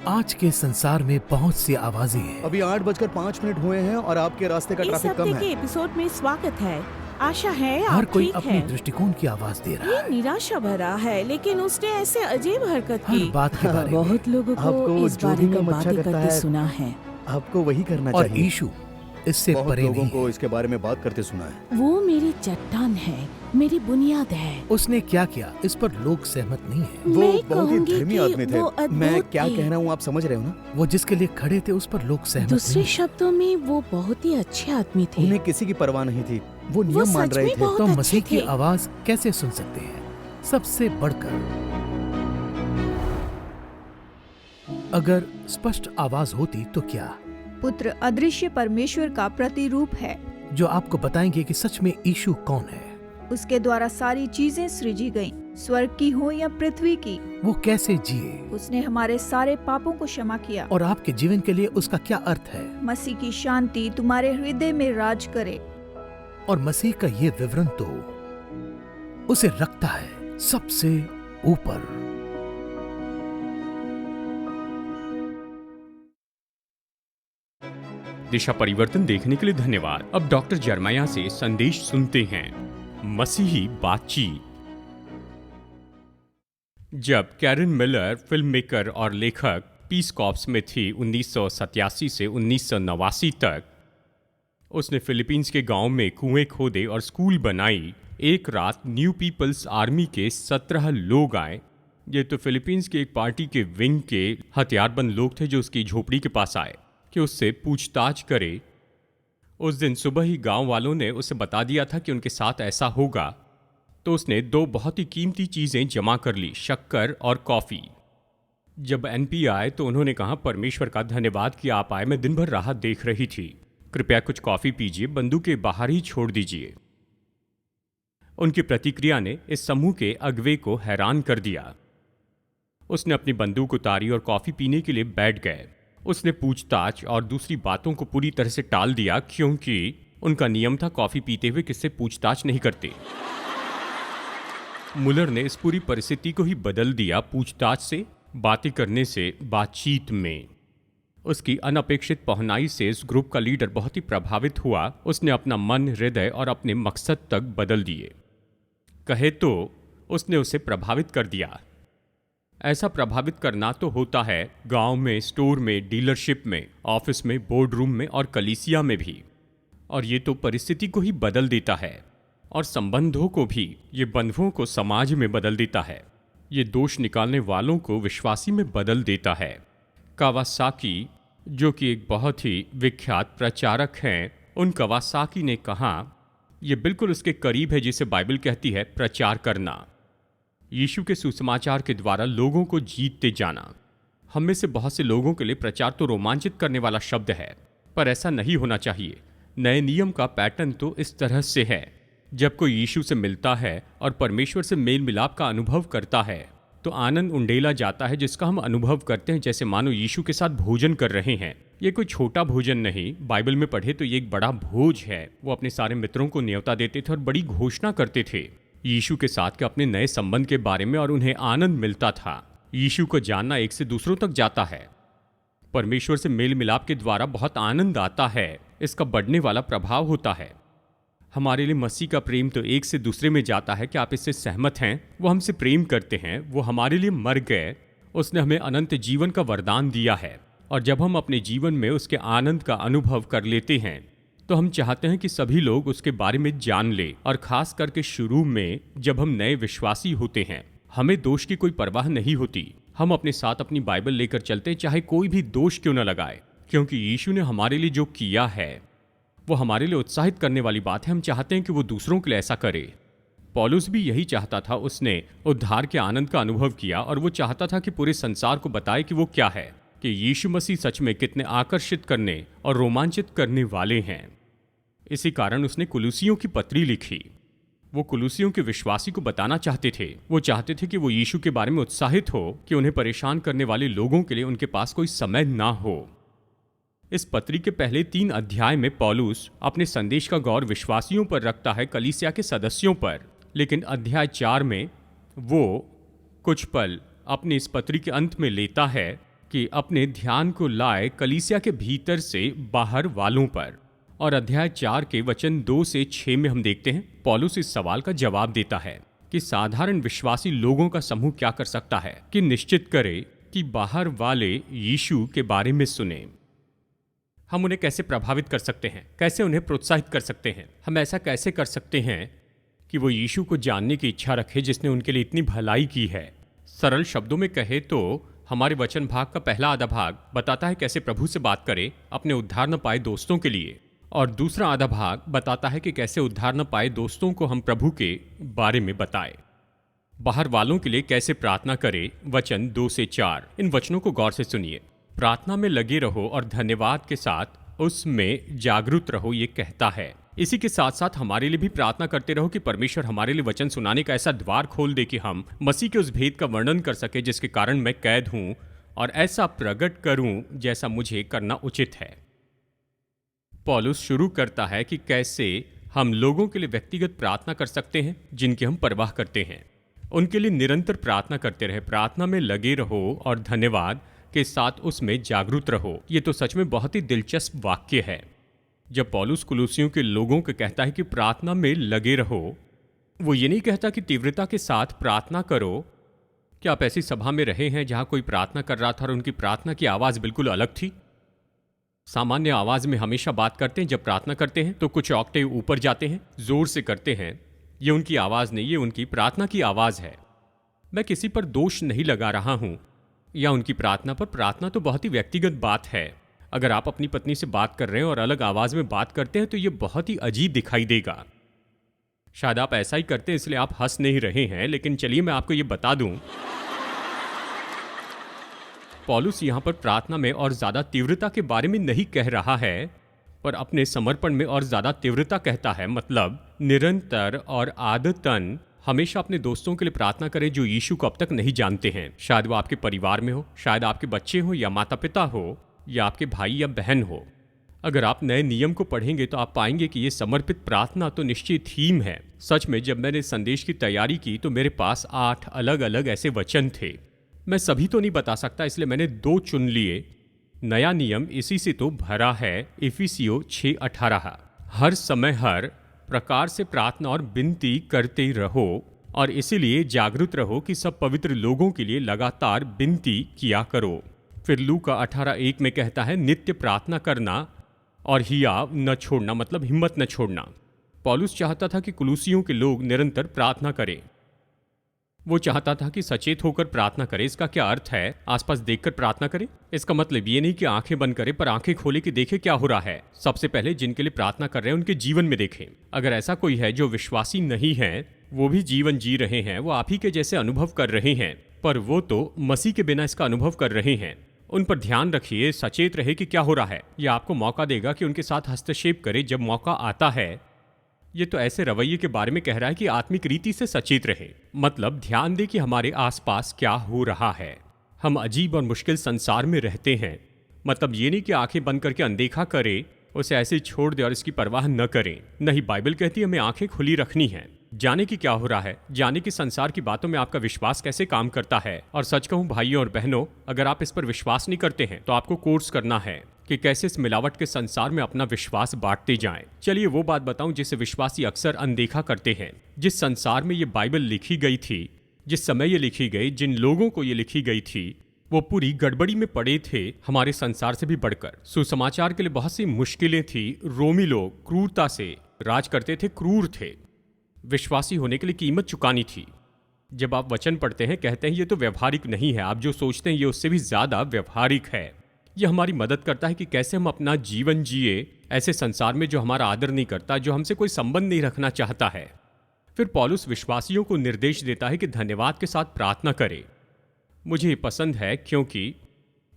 आज के संसार में बहुत सी आवाजें हैं। अभी 8:05 हुए हैं और आपके रास्ते का इस ट्रैफिक कम हफ्ते के है। एपिसोड में स्वागत है। आशा है हर आप कोई ठीक अपनी हैं। दृष्टिकोण की आवाज दे रहा ये है, निराशा भरा है, लेकिन उसने ऐसे अजीब हरकत हर की। बात के बारे में। बहुत लोगों को आपको इस जो बारे भी में काम अच्छा बातें करता करते है, सुना है। आपको वही करना और चाहिए। यीशु इससे बहुत परे लोगों नहीं को है। इसके बारे में बात करते सुना है। वो मेरी चट्टान है, मेरी बुनियाद है। उसने क्या किया इस पर लोग सहमत नहीं है। वो मैं बहुत ही कहूंगी धर्मी कि आदमी थे। वो अद्भुत मैं क्या थे। कह रहा हूँ आप समझ रहे हो ना? वो जिसके लिए खड़े थे उस पर लोग सहमत दूसरे नहीं। शब्दों में वो बहुत ही अच्छे आदमी थे। उन्हें किसी की परवाह नहीं थी। वो वो नियम मान सच रहे में थे। बहुत तो अच्छे मसीह की थे। आवाज कैसे सुन सकते हैं? सबसे बढ़कर अगर स्पष्ट आवाज होती तो क्या, पुत्र अदृश्य परमेश्वर का प्रतिरूप है। जो आपको बताएंगे कि सच में यीशु कौन है, उसके द्वारा सारी चीजें सृजी गईं, स्वर्ग की हो या पृथ्वी की। वो कैसे जिए उसने हमारे सारे पापों को क्षमा किया। और आपके जीवन के लिए उसका क्या अर्थ है। मसीह की शांति तुम्हारे हृदय में राज करे। और मसीह का ये विवरण तो उसे रखता है सबसे ऊपर। दिशा परिवर्तन देखने के लिए धन्यवाद। अब डॉक्टर जर्माया से संदेश सुनते हैं। मसीही बातचीत। जब कैरन मिलर फिल्म मेकर और लेखक पीस कॉर्प्स में थी 1987 से 1989 तक, उसने फिलीपींस के गांव में कुएं खोदे और स्कूल बनाई। एक रात न्यू पीपल्स आर्मी के 17 लोग आए। ये तो फिलीपींस की एक पार्टी के विंग के हथियारबंद लोग थे जो उसकी झोपड़ी के पास आए कि उससे पूछताछ करे। उस दिन सुबह ही गांव वालों ने उसे बता दिया था कि उनके साथ ऐसा होगा, तो उसने 2 बहुत ही कीमती चीजें जमा कर ली, शक्कर और कॉफी। जब एनपी आए तो उन्होंने कहा, परमेश्वर का धन्यवाद कि आप आए, मैं दिन भर राहत देख रही थी। कृपया कुछ कॉफी पीजिए, बंदूक बाहर ही छोड़ दीजिए। उनकी प्रतिक्रिया ने इस समूह के अगवे को हैरान कर दिया। उसने अपनी बंदूक उतारी और कॉफी पीने के लिए बैठ गए। उसने पूछताछ और दूसरी बातों को पूरी तरह से टाल दिया, क्योंकि उनका नियम था कॉफी पीते हुए किससे पूछताछ नहीं करते। मुलर ने इस पूरी परिस्थिति को ही बदल दिया, पूछताछ से, बातें करने से, बातचीत में। उसकी अनपेक्षित पहुंचाई से इस ग्रुप का लीडर बहुत ही प्रभावित हुआ। उसने अपना मन, हृदय और अपने मकसद तक बदल दिए। कहे तो उसने उसे प्रभावित कर दिया। ऐसा प्रभावित करना तो होता है गांव में, स्टोर में, डीलरशिप में, ऑफिस में, बोर्ड रूम में और कलीसिया में भी। और ये तो परिस्थिति को ही बदल देता है और संबंधों को भी। ये बंधुओं को समाज में बदल देता है। ये दोष निकालने वालों को विश्वासी में बदल देता है। कावासाकी, जो कि एक बहुत ही विख्यात प्रचारक हैं, उन कावासाकी ने कहा, यह बिल्कुल उसके करीब है जिसे बाइबल कहती है प्रचार करना। यीशु के सुसमाचार के द्वारा लोगों को जीतते जाना। हम में से बहुत से लोगों के लिए प्रचार तो रोमांचित करने वाला शब्द है, पर ऐसा नहीं होना चाहिए। नए नियम का पैटर्न तो इस तरह से है, जब कोई यीशु से मिलता है और परमेश्वर से मेल मिलाप का अनुभव करता है तो आनंद उंडेला जाता है, जिसका हम अनुभव करते हैं जैसे मानो यीशु के साथ भोजन कर रहे हैं। ये कोई छोटा भोजन नहीं, बाइबल में पढ़े तो ये एक बड़ा भोज है। वो अपने सारे मित्रों को न्योता देते थे और बड़ी घोषणा करते थे यीशु के साथ के अपने नए संबंध के बारे में, और उन्हें आनंद मिलता था। यीशु को जानना एक से दूसरों तक जाता है। परमेश्वर से मेल मिलाप के द्वारा बहुत आनंद आता है, इसका बढ़ने वाला प्रभाव होता है। हमारे लिए मसीह का प्रेम तो एक से दूसरे में जाता है। कि आप इससे सहमत हैं? वो हमसे प्रेम करते हैं, वो हमारे लिए मर गए, उसने हमें अनंत जीवन का वरदान दिया है। और जब हम अपने जीवन में उसके आनंद का अनुभव कर लेते हैं तो हम चाहते हैं कि सभी लोग उसके बारे में जान ले। और खास करके शुरू में जब हम नए विश्वासी होते हैं, हमें दोष की कोई परवाह नहीं होती। हम अपने साथ अपनी बाइबल लेकर चलते हैं, चाहे कोई भी दोष क्यों न लगाए, क्योंकि यीशु ने हमारे लिए जो किया है वो हमारे लिए उत्साहित करने वाली बात है। हम चाहते हैं कि वो दूसरों के लिए ऐसा करे। पौलुस भी यही चाहता था। उसने उद्धार के आनंद का अनुभव किया और वो चाहता था कि पूरे संसार को बताए कि वो क्या है, कि यीशु मसीह सच में कितने आकर्षित करने और रोमांचित करने वाले हैं। इसी कारण उसने कुलुसियों की पत्री लिखी। वो कुलुसियों के विश्वासी को बताना चाहते थे। वो चाहते थे कि वो यीशु के बारे में उत्साहित हो, कि उन्हें परेशान करने वाले लोगों के लिए उनके पास कोई समय ना हो। इस पत्री के पहले 3 अध्याय में पौलुस अपने संदेश का गौर विश्वासियों पर रखता है, कलीसिया के सदस्यों पर। लेकिन अध्याय 4 में वो कुछ पल अपने इस पत्री के अंत में लेता है कि अपने ध्यान को लाए कलीसिया के भीतर से बाहर वालों पर। और अध्याय 4 के वचन 2 से 6 में हम देखते हैं पौलुस इस सवाल का जवाब देता है कि साधारण विश्वासी लोगों का समूह क्या कर सकता है कि निश्चित करे कि बाहर वाले यीशु के बारे में सुने। हम उन्हें कैसे प्रभावित कर सकते हैं, कैसे उन्हें प्रोत्साहित कर सकते हैं, हम ऐसा कैसे कर सकते हैं कि वो यीशु को जानने की इच्छा रखे जिसने उनके लिए इतनी भलाई की है। सरल शब्दों में कहे तो हमारे वचन भाग का पहला आधा भाग बताता है कैसे प्रभु से बात करें अपने उद्धार न पाए दोस्तों के लिए, और दूसरा आधा भाग बताता है कि कैसे उद्धार न पाए दोस्तों को हम प्रभु के बारे में बताएं। बाहर वालों के लिए कैसे प्रार्थना करें, वचन 2 से 4। इन वचनों को गौर से सुनिए। प्रार्थना में लगे रहो और धन्यवाद के साथ उसमें जागरूक रहो, ये कहता है। इसी के साथ साथ हमारे लिए भी प्रार्थना करते रहो कि परमेश्वर हमारे लिए वचन सुनाने का ऐसा द्वार खोल दे कि हम मसीह के उस भेद का वर्णन कर सके जिसके कारण मैं कैद हूं, और ऐसा प्रकट करूं जैसा मुझे करना उचित है। पौलुस शुरू करता है कि कैसे हम लोगों के लिए व्यक्तिगत प्रार्थना कर सकते हैं जिनकी हम परवाह करते हैं। उनके लिए निरंतर प्रार्थना करते रहे, प्रार्थना में लगे रहो और धन्यवाद के साथ उसमें जागरूक रहो। ये तो सच में बहुत ही दिलचस्प वाक्य है। जब पौलुस कुलुसियों के लोगों को कहता है कि प्रार्थना में लगे रहो, वो ये नहीं कहता कि तीव्रता के साथ प्रार्थना करो। क्या आप ऐसी सभा में रहे हैं जहां कोई प्रार्थना कर रहा था और उनकी प्रार्थना की आवाज बिल्कुल अलग थी? सामान्य आवाज में हमेशा बात करते हैं, जब प्रार्थना करते हैं तो कुछ ऑक्टेव ऊपर जाते हैं, जोर से करते हैं। ये उनकी आवाज नहीं, ये उनकी प्रार्थना की आवाज है। मैं किसी पर दोष नहीं लगा रहा हूं या उनकी प्रार्थना पर। प्रार्थना तो बहुत ही व्यक्तिगत बात है। अगर आप अपनी पत्नी से बात कर रहे हैं और अलग आवाज में बात करते हैं तो ये बहुत ही अजीब दिखाई देगा। शायद आप ऐसा ही करते हैं इसलिए आप हंस नहीं रहे हैं, लेकिन चलिए मैं आपको ये बता दूं। पौलुस यहां पर प्रार्थना में और ज्यादा तीव्रता के बारे में नहीं कह रहा है, पर अपने समर्पण में और ज्यादा तीव्रता कहता है। मतलब निरंतर और आदतन हमेशा अपने दोस्तों के लिए प्रार्थना करें जो यीशु को अब तक नहीं जानते हैं। शायद वो आपके परिवार में हो, शायद आपके बच्चे हो या माता पिता हो या आपके भाई या बहन हो। अगर आप नए नियम को पढ़ेंगे तो आप पाएंगे कि ये समर्पित प्रार्थना तो निश्चित थीम है। सच में जब मैंने संदेश की तैयारी की तो मेरे पास 8 अलग अलग ऐसे वचन थे। मैं सभी तो नहीं बता सकता, इसलिए मैंने 2 चुन लिए। नया नियम इसी से तो भरा है, इफिसियों 6:18। हर समय हर प्रकार से प्रार्थना और विनती करते रहो और इसीलिए जागरूक रहो कि सब पवित्र लोगों के लिए लगातार विनती किया करो। फिर लूका 18:1 में कहता है नित्य प्रार्थना करना और हियाव न छोड़ना, मतलब हिम्मत न छोड़ना। पौलुस चाहता था कि कुलुसियों के लोग निरंतर प्रार्थना करें। वो चाहता था कि सचेत होकर प्रार्थना करें। इसका क्या अर्थ है? आसपास देखकर प्रार्थना करें। इसका मतलब ये नहीं कि आंखें बंद करें, पर आंखें खोले कि देखें क्या हो रहा है। सबसे पहले जिनके लिए प्रार्थना कर रहे हैं उनके जीवन में देखें। अगर ऐसा कोई है जो विश्वासी नहीं है, वो भी जीवन जी रहे हैं, वो आप ही के जैसे अनुभव कर रहे हैं, पर वो तो मसीह के बिना इसका अनुभव कर रहे हैं। उन पर ध्यान रखिए, सचेत रहे कि क्या हो रहा है। यह आपको मौका देगा कि उनके साथ हस्तक्षेप करे जब मौका आता है। ये तो ऐसे रवैये के बारे में कह रहा है कि आत्मिक रीति से सचेत रहे, मतलब ध्यान दे कि हमारे आसपास क्या हो रहा है। हम अजीब और मुश्किल संसार में रहते हैं। मतलब ये नहीं कि आंखें बंद करके अनदेखा करे, उसे ऐसे ही छोड़ दे और इसकी परवाह न करें। नहीं, बाइबल कहती है हमें आंखें खुली रखनी है, जाने की क्या हो रहा है, जाने की संसार की बातों में आपका विश्वास कैसे काम करता है। और सच कहूं भाइयों और बहनों, अगर आप इस पर विश्वास नहीं करते हैं तो आपको कोर्स करना है कि कैसे इस मिलावट के संसार में अपना विश्वास बांटते जाएं। चलिए वो बात बताऊं जिसे विश्वासी अक्सर अनदेखा करते हैं। जिस संसार में ये बाइबल लिखी गई थी, जिस समय ये लिखी गई, जिन लोगों को ये लिखी गई थी, वो पूरी गड़बड़ी में पड़े थे हमारे संसार से भी बढ़कर। सुसमाचार के लिए बहुत सी मुश्किलें थी। रोमी लोग क्रूरता से राज करते थे, क्रूर थे। विश्वासी होने के लिए कीमत चुकानी थी। जब आप वचन पढ़ते हैं, कहते हैं ये तो व्यवहारिक नहीं है, आप जो सोचते हैं ये उससे भी ज्यादा व्यवहारिक है। ये हमारी मदद करता है कि कैसे हम अपना जीवन जिए ऐसे संसार में जो हमारा आदर नहीं करता, जो हमसे कोई संबंध नहीं रखना चाहता है। फिर पौलुस विश्वासियों को निर्देश देता है कि धन्यवाद के साथ प्रार्थना करें। मुझे ये पसंद है क्योंकि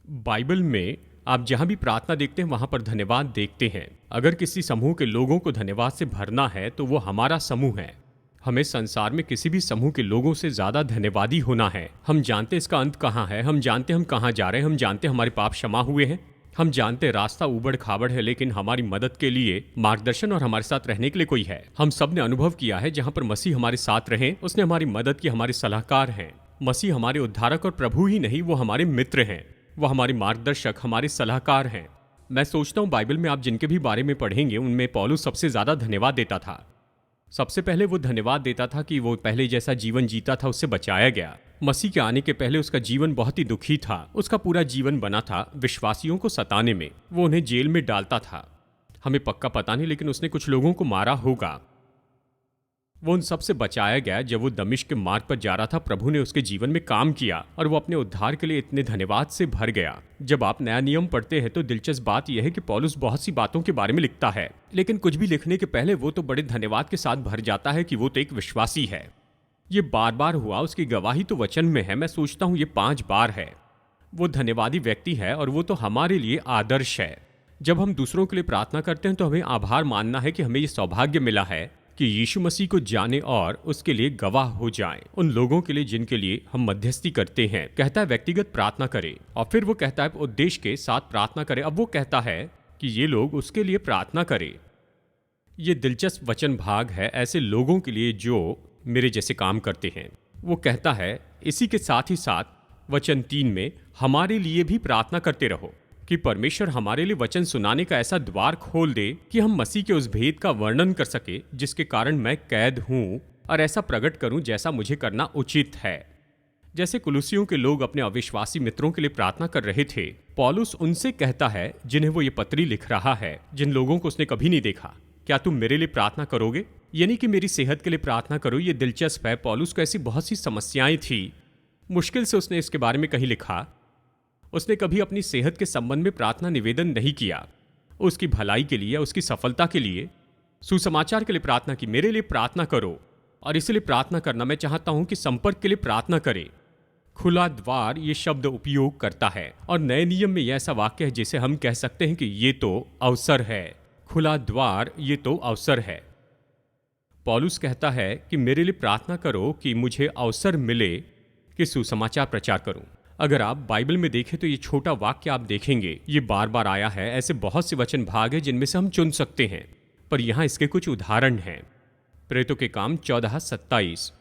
बाइबल में आप जहां भी प्रार्थना देखते हैं वहां पर धन्यवाद देखते हैं। अगर किसी समूह के लोगों को धन्यवाद से भरना है तो वो हमारा समूह है। हमें संसार में किसी भी समूह के लोगों से ज्यादा धन्यवादी होना है। हम जानते इसका अंत कहाँ है, हम जानते हम कहाँ जा रहे हैं, हम जानते हमारे पाप क्षमा हुए हैं, हम जानते रास्ता उबड़ खाबड़ है, लेकिन हमारी मदद के लिए, मार्गदर्शन और हमारे साथ रहने के लिए कोई है। हम सब ने अनुभव किया है जहां पर मसीह हमारे साथ रहे, उसने हमारी मदद की, हमारे सलाहकार हैं। मसीह हमारे उद्धारक और प्रभु ही नहीं, वो हमारे मित्र हैं। वो हमारे मार्गदर्शक, हमारे सलाहकार हैं। मैं सोचता हूँ बाइबल में आप जिनके भी बारे में पढ़ेंगे उनमें पौलुस सबसे ज़्यादा धन्यवाद देता था। सबसे पहले वो धन्यवाद देता था कि वो पहले जैसा जीवन जीता था उससे बचाया गया। मसीह के आने के पहले उसका जीवन बहुत ही दुखी था। उसका पूरा जीवन बना था विश्वासियों को सताने में। वो उन्हें जेल में डालता था। हमें पक्का पता नहीं, लेकिन उसने कुछ लोगों को मारा होगा। वो उन सबसे बचाया गया। जब वो दमिश्क के मार्ग पर जा रहा था, प्रभु ने उसके जीवन में काम किया और वो अपने उद्धार के लिए इतने धन्यवाद से भर गया। जब आप नया नियम पढ़ते हैं तो दिलचस्प बात यह है कि पौलुस बहुत सी बातों के बारे में लिखता है, लेकिन कुछ भी लिखने के पहले वो तो बड़े धन्यवाद के साथ भर जाता है कि वो तो एक विश्वासी है। ये बार बार हुआ। उसकी गवाही तो वचन में है। मैं सोचता हूँ ये 5 बार है। वो धन्यवादी व्यक्ति है और वो तो हमारे लिए आदर्श है। जब हम दूसरों के लिए प्रार्थना करते हैं तो हमें आभार मानना है कि हमें ये सौभाग्य मिला है कि यीशु मसीह को जाने और उसके लिए गवाह हो जाएं, उन लोगों के लिए जिनके लिए हम मध्यस्थी करते हैं। कहता है व्यक्तिगत प्रार्थना करें, और फिर वो कहता है उद्देश्य के साथ प्रार्थना करें। अब वो कहता है कि ये लोग उसके लिए प्रार्थना करें। ये दिलचस्प वचन भाग है ऐसे लोगों के लिए जो मेरे जैसे काम करते हैं। वो कहता है इसी के साथ ही साथ वचन 3 में हमारे लिए भी प्रार्थना करते रहो कि परमेश्वर हमारे लिए वचन सुनाने का ऐसा द्वार खोल दे कि हम मसीह के उस भेद का वर्णन कर सके जिसके कारण मैं कैद हूं, और ऐसा प्रकट करूं जैसा मुझे करना उचित है। जैसे कुलुसियों के लोग अपने अविश्वासी मित्रों के लिए प्रार्थना कर रहे थे, पौलुस उनसे कहता है जिन्हें वो ये पत्री लिख रहा है, जिन लोगों को उसने कभी नहीं देखा, क्या तुम मेरे लिए प्रार्थना करोगे? यानी कि मेरी सेहत के लिए प्रार्थना करो। ये दिलचस्प है। पौलुस को ऐसी बहुत सी समस्याएं थी। मुश्किल से उसने इसके बारे में कहीं लिखा। उसने कभी अपनी सेहत के संबंध में प्रार्थना निवेदन नहीं किया। उसकी भलाई के लिए, उसकी सफलता के लिए, सुसमाचार के लिए प्रार्थना की। मेरे लिए प्रार्थना करो। और इसलिए प्रार्थना करना मैं चाहता हूं कि संपर्क के लिए प्रार्थना करें। खुला द्वार ये शब्द उपयोग करता है, और नए नियम में यह ऐसा वाक्य है जिसे हम कह सकते हैं कि ये तो अवसर है। खुला द्वार ये तो अवसर है। पौलुस कहता है कि मेरे लिए प्रार्थना करो कि मुझे अवसर मिले कि सुसमाचार प्रचार करूं। अगर आप बाइबल में देखें तो ये छोटा वाक्य आप देखेंगे, ये बार बार आया है। ऐसे बहुत से वचन भाग हैं जिनमें से हम चुन सकते हैं, पर यहाँ इसके कुछ उदाहरण हैं। प्रेरितों के काम 14:27।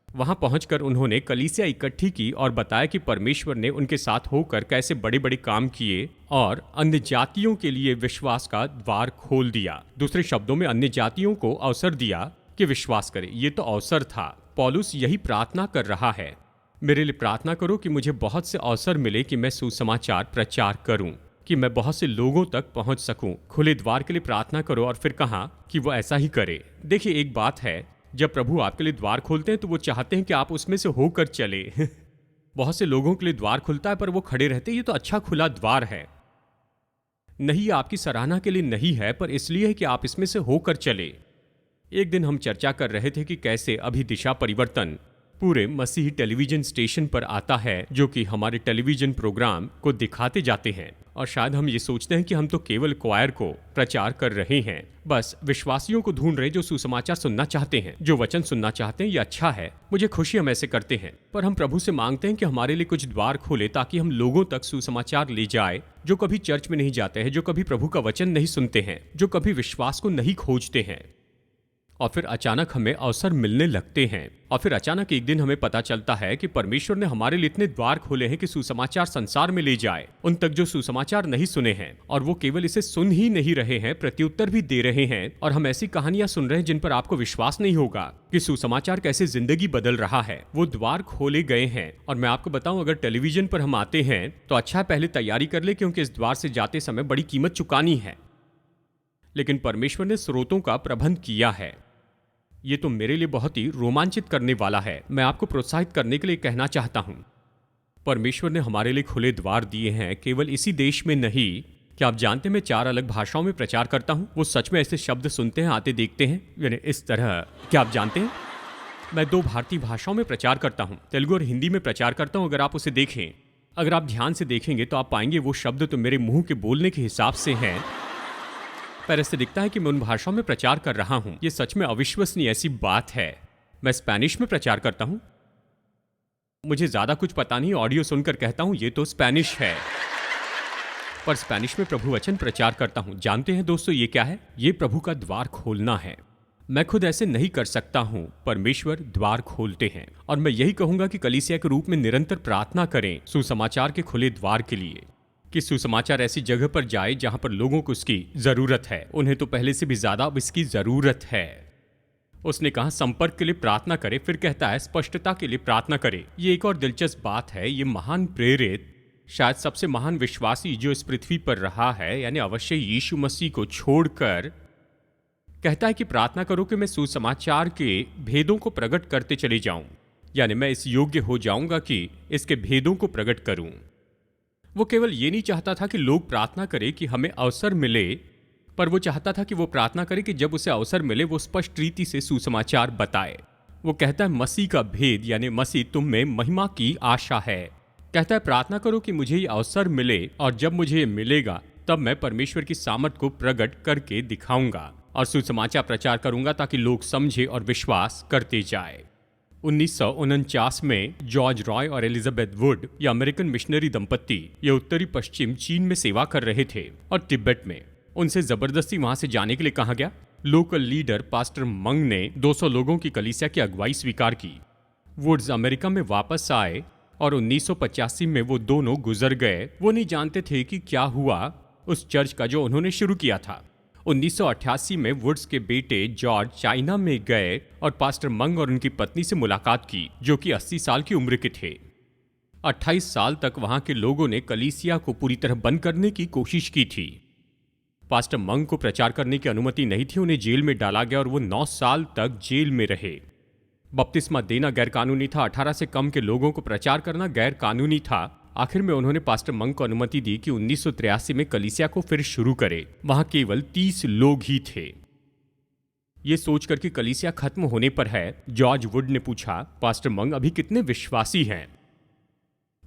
वहां पहुंचकर उन्होंने कलीसिया इकट्ठी की और बताया कि परमेश्वर ने उनके साथ होकर कैसे बड़े बड़े काम किए और अन्य जातियों के लिए विश्वास का द्वार खोल दिया। दूसरे शब्दों में अन्य जातियों को अवसर दिया कि विश्वास करें। ये तो अवसर था। पौलुस यही प्रार्थना कर रहा है, मेरे लिए प्रार्थना करो कि मुझे बहुत से अवसर मिले कि मैं सुसमाचार प्रचार करूं, कि मैं बहुत से लोगों तक पहुंच सकूं। खुले द्वार के लिए प्रार्थना करो, और फिर कहा कि वो ऐसा ही करे। देखिए, एक बात है, जब प्रभु आपके लिए द्वार खोलते हैं तो वो चाहते हैं कि आप उसमें से होकर चले। बहुत से लोगों के लिए द्वार खुलता है पर वो खड़े रहते हैं। ये तो अच्छा खुला द्वार है, नहीं आपकी सराहना के लिए नहीं है, पर इसलिए है कि आप इसमें से होकर चले। एक दिन हम चर्चा कर रहे थे कि कैसे अभी दिशा परिवर्तन पूरे मसीही टेलीविजन स्टेशन पर आता है, जो कि हमारे टेलीविजन प्रोग्राम को दिखाते जाते हैं। और शायद हम ये सोचते हैं कि हम तो केवल क्वायर को प्रचार कर रहे हैं, बस विश्वासियों को ढूंढ रहे जो सुसमाचार सुनना चाहते हैं, जो वचन सुनना चाहते हैं। ये अच्छा है, मुझे खुशी, हम ऐसे करते हैं। पर हम प्रभु से मांगते हैं कि हमारे लिए कुछ द्वार खोले ताकि हम लोगों तक सुसमाचार ले जाए जो कभी चर्च में नहीं जाते हैं, जो कभी प्रभु का वचन नहीं सुनते हैं, जो कभी विश्वास को नहीं खोजते हैं। और फिर अचानक हमें अवसर मिलने लगते हैं, और फिर अचानक एक दिन हमें पता चलता है कि परमेश्वर ने हमारे लिए इतने द्वार खोले हैं कि सुसमाचार संसार में ले जाए उन तक जो सुसमाचार नहीं सुने हैं। और वो केवल इसे सुन ही नहीं रहे हैं, प्रत्युत्तर भी दे रहे हैं। और हम ऐसी कहानियां सुन रहे हैं जिन पर आपको विश्वास नहीं होगा कि सुसमाचार कैसे जिंदगी बदल रहा है। वो द्वार खोले गए हैं। और मैं आपको बताऊं, अगर टेलीविजन पर हम आते हैं तो अच्छा है पहले तैयारी कर ले, क्योंकि इस द्वार से जाते समय बड़ी कीमत चुकानी है। लेकिन परमेश्वर ने स्रोतों का प्रबंध किया है। ये तो मेरे लिए बहुत ही रोमांचित करने वाला है। मैं आपको प्रोत्साहित करने के लिए कहना चाहता हूं, परमेश्वर ने हमारे लिए खुले द्वार दिए हैं, केवल इसी देश में नहीं। क्या आप जानते हैं मैं 4 अलग भाषाओं में प्रचार करता हूं? वो सच में ऐसे शब्द सुनते हैं, आते देखते हैं, यानी इस तरह। क्या आप जानते हैं मैं 2 भारतीय भाषाओं में प्रचार करता हूं, तेलुगु और हिंदी में प्रचार करता हूं। अगर आप उसे देखें, अगर आप ध्यान से देखेंगे तो आप पाएंगे वो शब्द तो मेरे मुंह के बोलने के हिसाब से हैं, पर ऐसे दिखता है कि मैं उन भाषाओं में प्रचार कर रहा हूं। ये सच में अविश्वसनीय ऐसी बात है। मैं स्पेनिश में प्रचार करता हूं। मुझे ज्यादा कुछ पता नहीं, ऑडियो सुनकर कहता हूं ये तो स्पेनिश है, पर स्पेनिश में प्रभु वचन प्रचार करता हूं। जानते हैं दोस्तों ये क्या है? ये प्रभु का द्वार खोलना है। मैं खुद ऐसे नहीं कर सकता हूं। परमेश्वर द्वार खोलते हैं और मैं यही कहूंगा कि कलीसिया के रूप में निरंतर प्रार्थना करें सुसमाचार के खुले द्वार के लिए, कि सुसमाचार ऐसी जगह पर जाए जहां पर लोगों को उसकी जरूरत है। उन्हें तो पहले से भी ज्यादा अब इसकी जरूरत है। उसने कहा संपर्क के लिए प्रार्थना करे, फिर कहता है स्पष्टता के लिए प्रार्थना करे। ये एक और दिलचस्प बात है। ये महान प्रेरित, शायद सबसे महान विश्वासी जो इस पृथ्वी पर रहा है, यानी अवश्य यीशु मसीह को छोड़कर, कहता है कि प्रार्थना करो कि मैं सुसमाचार के भेदों को प्रकट करते चले जाऊं, यानी मैं इस योग्य हो जाऊंगा कि इसके भेदों को प्रकट करूं। वो केवल ये नहीं चाहता था कि लोग प्रार्थना करें कि हमें अवसर मिले, पर वो चाहता था कि वो प्रार्थना करे कि जब उसे अवसर मिले वो स्पष्ट रीति से सुसमाचार बताए। वो कहता है मसीह का भेद, यानी मसीह तुम में महिमा की आशा है। कहता है प्रार्थना करो कि मुझे ये अवसर मिले, और जब मुझे ये मिलेगा तब मैं परमेश्वर की सामर्थ को प्रकट करके दिखाऊंगा और सुसमाचार प्रचार करूंगा ताकि लोग समझे और विश्वास करते जाए। 1949 में जॉर्ज रॉय और एलिजाबेथ वुड, ये अमेरिकन मिशनरी दंपत्ति, ये उत्तरी पश्चिम चीन में सेवा कर रहे थे और तिब्बत में। उनसे जबरदस्ती वहां से जाने के लिए कहा गया। लोकल लीडर पास्टर मंग ने 200 लोगों की कलीसिया की अगुवाई स्वीकार की। वुड्स अमेरिका में वापस आए और 1985 में वो दोनों गुजर गए। वो नहीं जानते थे कि क्या हुआ उस चर्च का जो उन्होंने शुरू किया था। 1988 में वुड्स के बेटे जॉर्ज चाइना में गए और पास्टर मंग और उनकी पत्नी से मुलाकात की, जो कि 80 साल की उम्र के थे। 28 साल तक वहां के लोगों ने कलीसिया को पूरी तरह बंद करने की कोशिश की थी। पास्टर मंग को प्रचार करने की अनुमति नहीं थी। उन्हें जेल में डाला गया और वो 9 साल तक जेल में रहे। बपतिस्मा देना गैरकानूनी था। 18 से कम के लोगों को प्रचार करना गैर कानूनी था। आखिर में उन्होंने पास्टर मंग को अनुमति दी कि 1983 में कलीसिया को फिर शुरू करे। वहां केवल 30 लोग ही थे। ये सोचकर कि कलीसिया खत्म होने पर है, जॉर्ज वुड ने पूछा, पास्टर मंग अभी कितने विश्वासी हैं?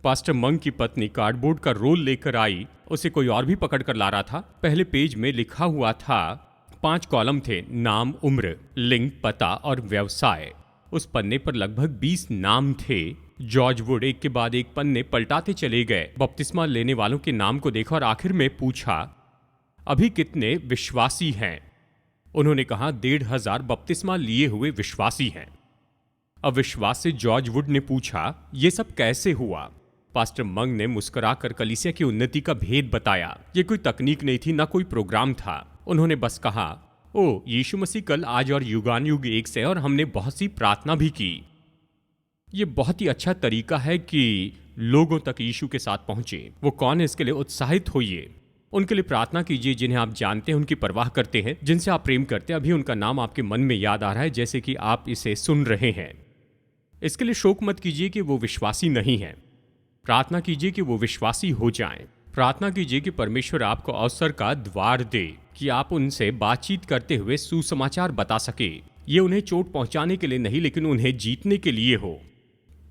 पास्टर मंग की पत्नी कार्डबोर्ड का रोल लेकर आई। उसे कोई और भी पकड़ कर ला रहा था। पहले पेज में लिखा हुआ था, 5 कॉलम थे, नाम, उम्र, लिंग, पता और व्यवसाय। उस पन्ने पर लगभग 20 नाम थे। जॉर्ज वुड एक के बाद एक पन्ने पलटाते चले गए। बपतिस्मा लेने वालों के नाम को देखा और आखिर में पूछा, अभी कितने विश्वासी हैं? उन्होंने कहा 1500 बपतिस्मा लिए हुए विश्वासी हैं। अविश्वास से जॉर्ज वुड ने पूछा, यह सब कैसे हुआ? पास्टर मंग ने मुस्कुराकर कलीसिया की उन्नति का भेद बताया। ये कोई तकनीक नहीं थी, ना कोई प्रोग्राम था। उन्होंने बस कहा, ओ यीशु मसीह कल, आज और युगानुयुग एक से, और हमने बहुत सी प्रार्थना भी की। ये बहुत ही अच्छा तरीका है कि लोगों तक यीशु के साथ पहुंचे। वो कौन है इसके लिए उत्साहित होइए। उनके लिए प्रार्थना कीजिए जिन्हें आप जानते हैं, उनकी परवाह करते हैं, जिनसे आप प्रेम करते हैं। अभी उनका नाम आपके मन में याद आ रहा है जैसे कि आप इसे सुन रहे हैं। इसके लिए शोक मत कीजिए कि वो विश्वासी नहीं है। प्रार्थना कीजिए कि वो विश्वासी हो जाएं। प्रार्थना कीजिए कि परमेश्वर आपको अवसर का द्वार दे कि आप उनसे बातचीत करते हुए सुसमाचार बता सके। ये उन्हें चोट पहुंचाने के लिए नहीं, लेकिन उन्हें जीतने के लिए हो।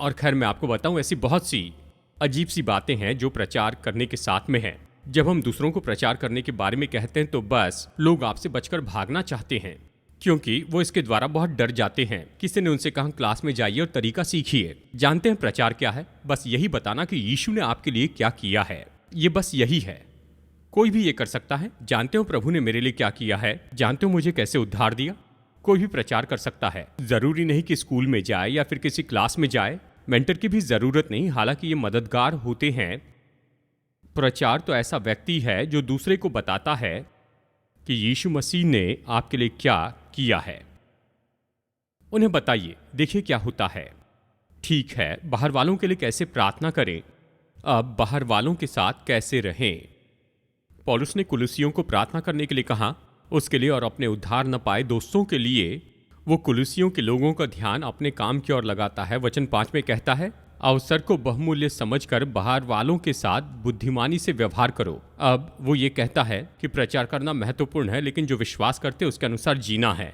और खैर मैं आपको बताऊं, ऐसी बहुत सी अजीब सी बातें हैं जो प्रचार करने के साथ में है। जब हम दूसरों को प्रचार करने के बारे में कहते हैं तो बस लोग आपसे बचकर भागना चाहते हैं, क्योंकि वो इसके द्वारा बहुत डर जाते हैं। किसी ने उनसे कहा क्लास में जाइए और तरीका सीखिए। जानते हैं प्रचार क्या है? बस यही बताना कि यीशु ने आपके लिए क्या किया है। ये बस यही है। कोई भी ये कर सकता है। जानते हो प्रभु ने मेरे लिए क्या किया है? जानते हो मुझे कैसे उद्धार दिया? कोई भी प्रचार कर सकता है। जरूरी नहीं कि स्कूल में जाए या फिर किसी क्लास में जाए। मेंटर की भी जरूरत नहीं, हालांकि ये मददगार होते हैं। प्रचार तो ऐसा व्यक्ति है जो दूसरे को बताता है कि यीशु मसीह ने आपके लिए क्या किया है। उन्हें बताइए, देखिए क्या होता है। ठीक है, बाहर वालों के लिए कैसे प्रार्थना करें? अब बाहर वालों के साथ कैसे रहें? पौलुस ने कुलुसियों को प्रार्थना करने के लिए कहा, उसके लिए और अपने उद्धार न पाए दोस्तों के लिए। वो कुलुसियों के लोगों का ध्यान अपने काम की ओर लगाता है। वचन 5 में कहता है, अवसर को बहुमूल्य समझकर बाहर वालों के साथ बुद्धिमानी से व्यवहार करो। अब वो ये कहता है कि प्रचार करना महत्वपूर्ण है, लेकिन जो विश्वास करते उसके अनुसार जीना है।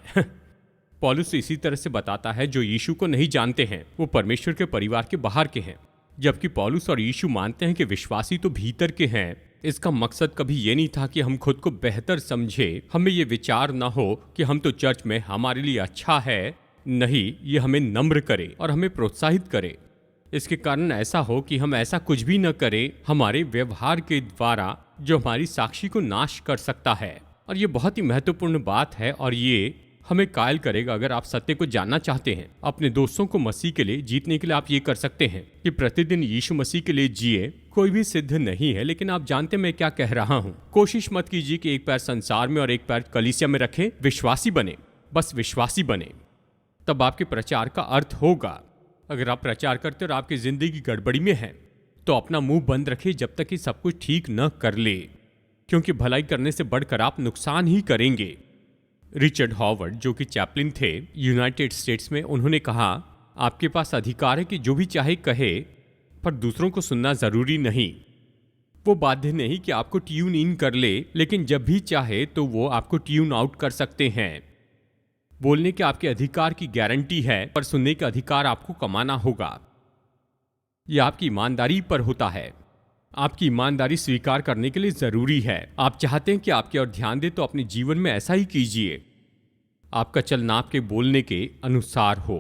पौलुस इसी तरह से बताता है, जो यीशु को नहीं जानते हैं वो परमेश्वर के परिवार के बाहर के हैं, जबकि पौलुस और यीशु मानते हैं कि विश्वासी तो भीतर के हैं। इसका मकसद कभी ये नहीं था कि हम खुद को बेहतर समझे। हमें ये विचार ना हो कि हम तो चर्च में हमारे लिए अच्छा है। नहीं, ये हमें नम्र करे और हमें प्रोत्साहित करे। इसके कारण ऐसा हो कि हम ऐसा कुछ भी न करें हमारे व्यवहार के द्वारा जो हमारी साक्षी को नाश कर सकता है। और ये बहुत ही महत्वपूर्ण बात है और ये हमें कायल करेगा। अगर आप सत्य को जानना चाहते हैं, अपने दोस्तों को मसीह के लिए जीतने के लिए आप ये कर सकते हैं कि प्रतिदिन यीशु मसीह के लिए जिए। कोई भी सिद्ध नहीं है, लेकिन आप जानते मैं क्या कह रहा हूँ। कोशिश मत कीजिए कि एक पैर संसार में और एक पैर कलीसिया में रखें। विश्वासी बने, बस विश्वासी बने, तब आपके प्रचार का अर्थ होगा। अगर आप प्रचार करते और आपकी जिंदगी गड़बड़ी में है तो अपना मुंह बंद रखिए जब तक कि सब कुछ ठीक न कर ले, क्योंकि भलाई करने से बढ़कर आप नुकसान ही करेंगे। रिचर्ड हॉवर्ड, जो कि चैपलिन थे यूनाइटेड स्टेट्स में, उन्होंने कहा, आपके पास अधिकार है कि जो भी चाहे कहे, पर दूसरों को सुनना जरूरी नहीं। वो बाध्य नहीं कि आपको ट्यून इन कर ले, लेकिन जब भी चाहे तो वो आपको ट्यून आउट कर सकते हैं। बोलने के आपके अधिकार की गारंटी है, पर सुनने का अधिकार आपको कमाना होगा। यह आपकी ईमानदारी पर होता है। आपकी ईमानदारी स्वीकार करने के लिए जरूरी है। आप चाहते हैं कि आपकी ओर ध्यान दे तो अपने जीवन में ऐसा ही कीजिए। आपका चलना आपके बोलने के अनुसार हो।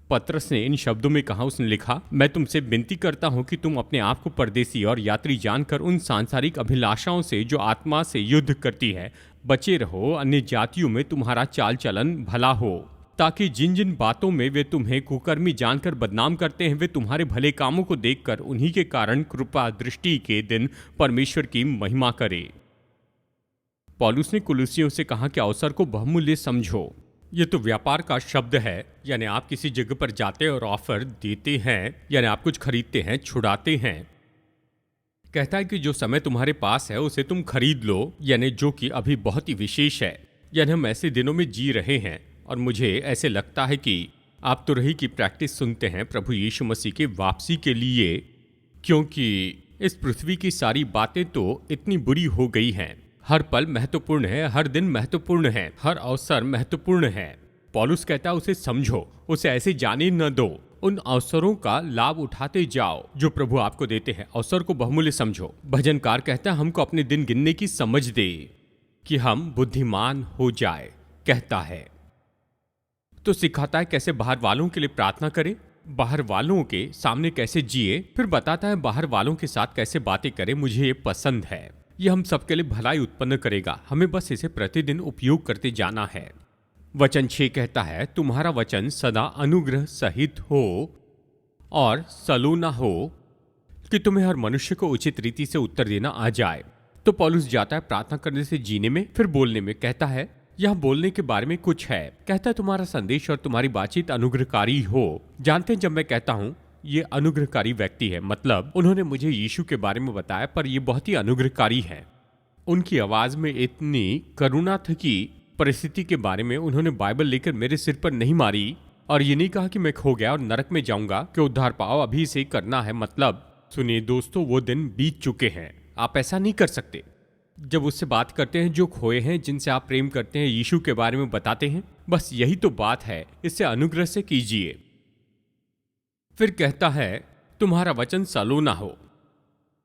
पतरस ने इन शब्दों में कहा, उसने लिखा, मैं तुमसे विनती करता हूं कि तुम अपने आप को परदेसी और यात्री जानकर उन सांसारिक अभिलाषाओं से जो आत्मा से युद्ध करती है बचे रहो। अन्य जातियों में तुम्हारा चाल चलन भला हो, ताकि जिन जिन बातों में वे तुम्हें कुकर्मी जानकर बदनाम करते हैं, वे तुम्हारे भले कामों को देखकर उन्हीं के कारण कृपा दृष्टि के दिन परमेश्वर की महिमा करे। पौलुस ने कुलुसियों से कहा कि अवसर को बहुमूल्य समझो। ये तो व्यापार का शब्द है, यानी आप किसी जगह पर जाते और ऑफर देते हैं, यानी आप कुछ खरीदते हैं, छुड़ाते हैं। कहता है कि जो समय तुम्हारे पास है उसे तुम खरीद लो, यानी जो कि अभी बहुत ही विशेष है। यानी हम ऐसे दिनों में जी रहे हैं और मुझे ऐसे लगता है कि आप तो रही की प्रैक्टिस सुनते हैं प्रभु यीशु मसीह के वापसी के लिए, क्योंकि इस पृथ्वी की सारी बातें तो इतनी बुरी हो गई हैं। हर पल महत्वपूर्ण है, हर दिन महत्वपूर्ण है, हर अवसर महत्वपूर्ण है। पौलुस कहता है उसे समझो, उसे ऐसे जाने न दो। उन अवसरों का लाभ उठाते जाओ जो प्रभु आपको देते हैं। अवसर को बहुमूल्य समझो। भजनकार कहता है हमको अपने दिन गिनने की समझ दे कि हम बुद्धिमान हो जाए, कहता है। तो सिखाता है कैसे बाहर वालों के लिए प्रार्थना करें, बाहर वालों के सामने कैसे जिए, फिर बताता है बाहर वालों के साथ कैसे बातें करें। मुझे ये पसंद है। यह हम सबके लिए भलाई उत्पन्न करेगा। हमें बस इसे प्रतिदिन उपयोग करते जाना है। वचन 6 कहता है, तुम्हारा वचन सदा अनुग्रह सहित हो और सलोना हो, कि तुम्हें हर मनुष्य को उचित रीति से उत्तर देना आ जाए। तो पौलुस जाता है प्रार्थना करने से जीने में, फिर बोलने में। कहता है यह बोलने के बारे में कुछ है। कहता है तुम्हारा संदेश और तुम्हारी बातचीत अनुग्रहकारी हो। जानते हैं जब मैं कहता हूं ये अनुग्रहकारी व्यक्ति है, मतलब उन्होंने मुझे यीशु के बारे में बताया, पर ये बहुत ही अनुग्रहकारी है। उनकी आवाज में इतनी करुणा थी कि परिस्थिति के बारे में उन्होंने बाइबल लेकर मेरे सिर पर नहीं मारी और ये नहीं कहा कि मैं खो गया और नरक में जाऊंगा कि उद्धार पाओ, अभी से करना है। मतलब सुनिए दोस्तों, वो दिन बीत चुके हैं। आप ऐसा नहीं कर सकते। जब उससे बात करते हैं जो खोए हैं, जिनसे आप प्रेम करते हैं, यीशु के बारे में बताते हैं, बस यही तो बात है। इससे अनुग्रह से कीजिए। फिर कहता है तुम्हारा वचन सलोना हो।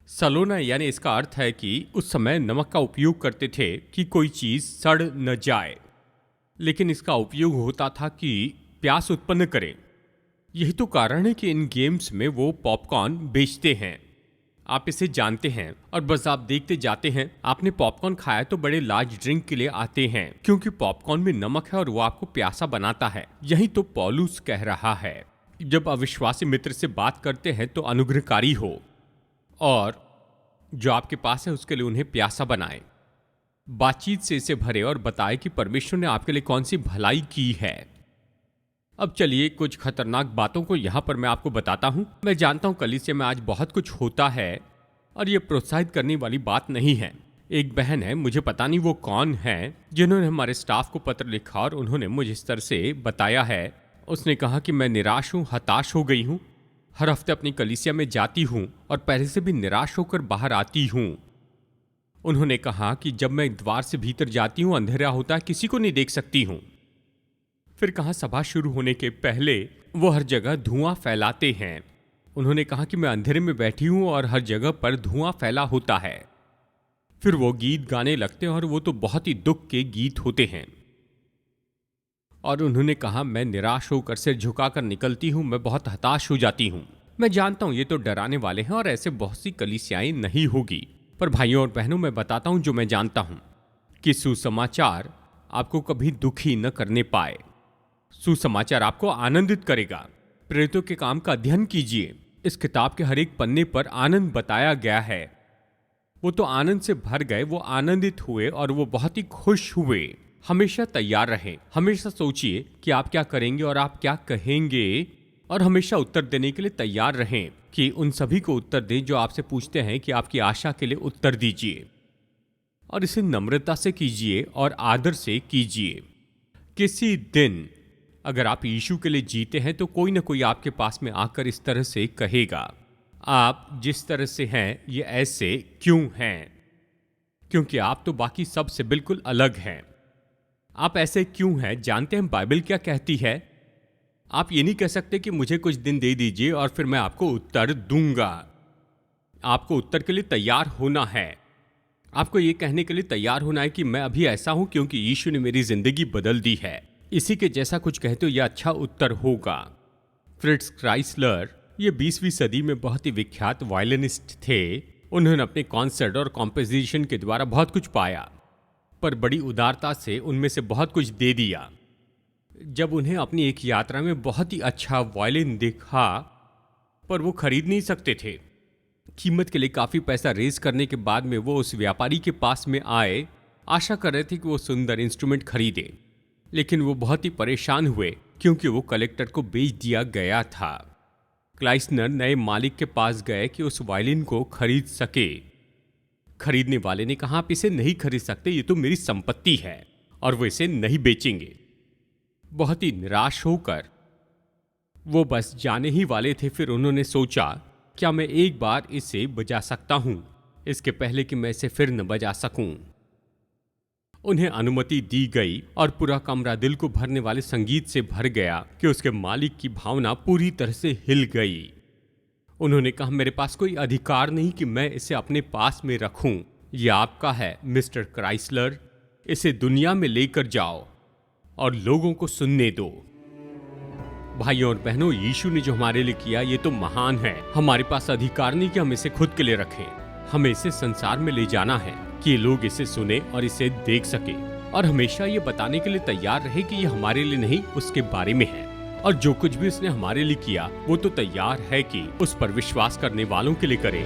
सलोना यानी इसका अर्थ है कि उस समय नमक का उपयोग करते थे कि कोई चीज सड़ न जाए, लेकिन इसका उपयोग होता था कि प्यास उत्पन्न करे। यही तो कारण है कि इन गेम्स में वो पॉपकॉर्न बेचते हैं। आप इसे जानते हैं और बस आप देखते जाते हैं। आपने पॉपकॉर्न खाया तो बड़े लार्ज ड्रिंक के लिए आते हैं, क्योंकि पॉपकॉर्न में नमक है और वो आपको प्यासा बनाता है। यही तो पौलुस कह रहा है। जब अविश्वासी मित्र से बात करते हैं तो अनुग्रहकारी हो और जो आपके पास है उसके लिए उन्हें प्यासा बनाए। बातचीत से इसे भरे और बताए कि परमेश्वर ने आपके लिए कौन सी भलाई की है। अब चलिए कुछ खतरनाक बातों को यहां पर मैं आपको बताता हूं। मैं जानता हूं कलीसिया में आज बहुत कुछ होता है और ये प्रोत्साहित करने वाली बात नहीं है। एक बहन है, मुझे पता नहीं वो कौन है, जिन्होंने हमारे स्टाफ को पत्र लिखा और उन्होंने मुझे इस तरह से बताया है। उसने कहा कि मैं निराश हूं, हताश हो गई हूं। हर हफ्ते अपनी कलीसिया में जाती हूं और पहले से भी निराश होकर बाहर आती हूं। उन्होंने कहा कि जब मैं द्वार से भीतर जाती हूं अंधेरा होता है, किसी को नहीं देख सकती हूं। फिर कहा सभा शुरू होने के पहले वो हर जगह धुआं फैलाते हैं। उन्होंने कहा कि मैं अंधेरे में बैठी हूं और हर जगह पर धुआं फैला होता है। फिर वो गीत गाने लगते हैं और वो तो बहुत ही दुख के गीत होते हैं। और उन्होंने कहा मैं निराश होकर सिर झुकाकर निकलती हूं, मैं बहुत हताश हो जाती हूं। मैं जानता हूं ये तो डराने वाले हैं और ऐसे बहुत सी कलीसियाएं नहीं होगी, पर भाइयों और बहनों मैं बताता हूं जो मैं जानता हूं कि सुसमाचार आपको कभी दुखी न करने पाए। सुसमाचार आपको आनंदित करेगा। प्रेरितों के काम का अध्ययन कीजिए। इस किताब के हर एक पन्ने पर आनंद बताया गया है। वो तो आनंद से भर गए, वो आनंदित हुए और वो बहुत ही खुश हुए। हमेशा तैयार रहें। हमेशा सोचिए कि आप क्या करेंगे और आप क्या कहेंगे, और हमेशा उत्तर देने के लिए तैयार रहें कि उन सभी को उत्तर दें जो आपसे पूछते हैं कि आपकी आशा के लिए उत्तर दीजिए। और इसे नम्रता से कीजिए और आदर से कीजिए। किसी दिन अगर आप यीशु के लिए जीते हैं तो कोई ना कोई आपके पास में आकर इस तरह से कहेगा, आप जिस तरह से हैं ये ऐसे क्यों हैं? क्योंकि आप तो बाकी सब से बिल्कुल अलग हैं। आप ऐसे क्यों हैं? जानते हैं बाइबल क्या कहती है? आप ये नहीं कह सकते कि मुझे कुछ दिन दे दीजिए और फिर मैं आपको उत्तर दूंगा। आपको उत्तर के लिए तैयार होना है। आपको ये कहने के लिए तैयार होना है कि मैं अभी ऐसा हूं क्योंकि यीशु ने मेरी जिंदगी बदल दी है। इसी के जैसा कुछ कहते हो यह अच्छा उत्तर होगा। फ्रिट्ज क्राइसलर ये 20वीं सदी में बहुत ही विख्यात वायलिनिस्ट थे। उन्होंने अपने कॉन्सर्ट और कॉम्पोजिशन के द्वारा बहुत कुछ पाया, पर बड़ी उदारता से उनमें से बहुत कुछ दे दिया। जब उन्हें अपनी एक यात्रा में बहुत ही अच्छा वायलिन दिखा, पर वो खरीद नहीं सकते थे। कीमत के लिए काफ़ी पैसा रेज करने के बाद में वो उस व्यापारी के पास में आए, आशा कर रहे थे कि वो सुंदर इंस्ट्रूमेंट खरीदे, लेकिन वो बहुत ही परेशान हुए क्योंकि वो कलेक्टर को बेच दिया गया था। क्लाइस्नर नए मालिक के पास गए कि उस वायलिन को खरीद सके। खरीदने वाले ने कहा, आप इसे नहीं खरीद सकते, ये तो मेरी संपत्ति है, और वो इसे नहीं बेचेंगे। बहुत ही निराश होकर वो बस जाने ही वाले थे। फिर उन्होंने सोचा, क्या मैं एक बार इसे बजा सकता हूं, इसके पहले कि मैं इसे फिर न बजा सकूं। उन्हें अनुमति दी गई और पूरा कमरा दिल को भरने वाले संगीत से भर गया कि उसके मालिक की भावना पूरी तरह से हिल गई। उन्होंने कहा, मेरे पास कोई अधिकार नहीं कि मैं इसे अपने पास में रखूं। यह आपका है मिस्टर क्राइसलर, इसे दुनिया में लेकर जाओ और लोगों को सुनने दो। भाइयों और बहनों, यीशु ने जो हमारे लिए किया ये तो महान है। हमारे पास अधिकार नहीं कि हम इसे खुद के लिए रखें। हमें इसे संसार में ले जाना है कि लोग इसे सुने और इसे देख सके, और हमेशा ये बताने के लिए तैयार रहे कि ये हमारे लिए नहीं, उसके बारे में है। और जो कुछ भी उसने हमारे लिए किया वो तो तैयार है कि उस पर विश्वास करने वालों के लिए करे।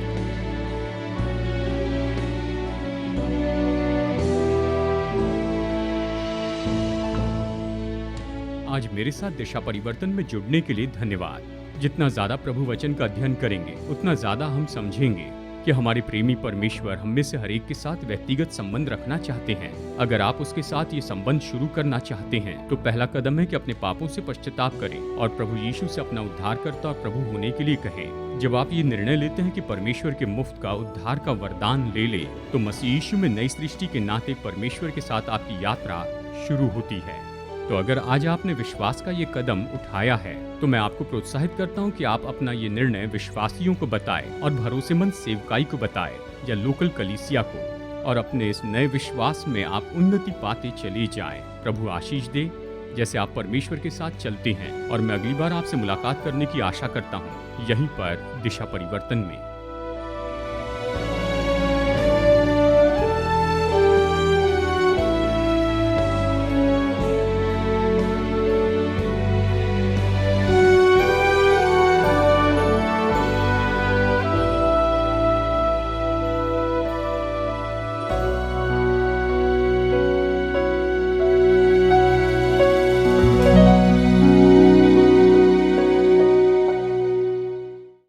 आज मेरे साथ दिशा परिवर्तन में जुड़ने के लिए धन्यवाद। जितना ज्यादा प्रभु वचन का अध्ययन करेंगे उतना ज्यादा हम समझेंगे कि हमारे प्रेमी परमेश्वर हम में से हर एक के साथ व्यक्तिगत संबंध रखना चाहते हैं। अगर आप उसके साथ ये संबंध शुरू करना चाहते हैं तो पहला कदम है कि अपने पापों से पश्चाताप करें और प्रभु यीशु से अपना उद्धारकर्ता और प्रभु होने के लिए कहें। जब आप ये निर्णय लेते हैं कि परमेश्वर के मुफ्त का उद्धार का वरदान ले ले, तो मसीह यीशु में नई सृष्टि के नाते परमेश्वर के साथ आपकी यात्रा शुरू होती है। तो अगर आज आपने विश्वास का ये कदम उठाया है तो मैं आपको प्रोत्साहित करता हूँ कि आप अपना ये निर्णय विश्वासियों को बताएं और भरोसेमंद सेवकाई को बताएं या लोकल कलीसिया को, और अपने इस नए विश्वास में आप उन्नति पाते चले जाएं। प्रभु आशीष दे जैसे आप परमेश्वर के साथ चलते हैं, और मैं अगली बार आपसे मुलाकात करने की आशा करता हूँ यहीं पर दिशा परिवर्तन में।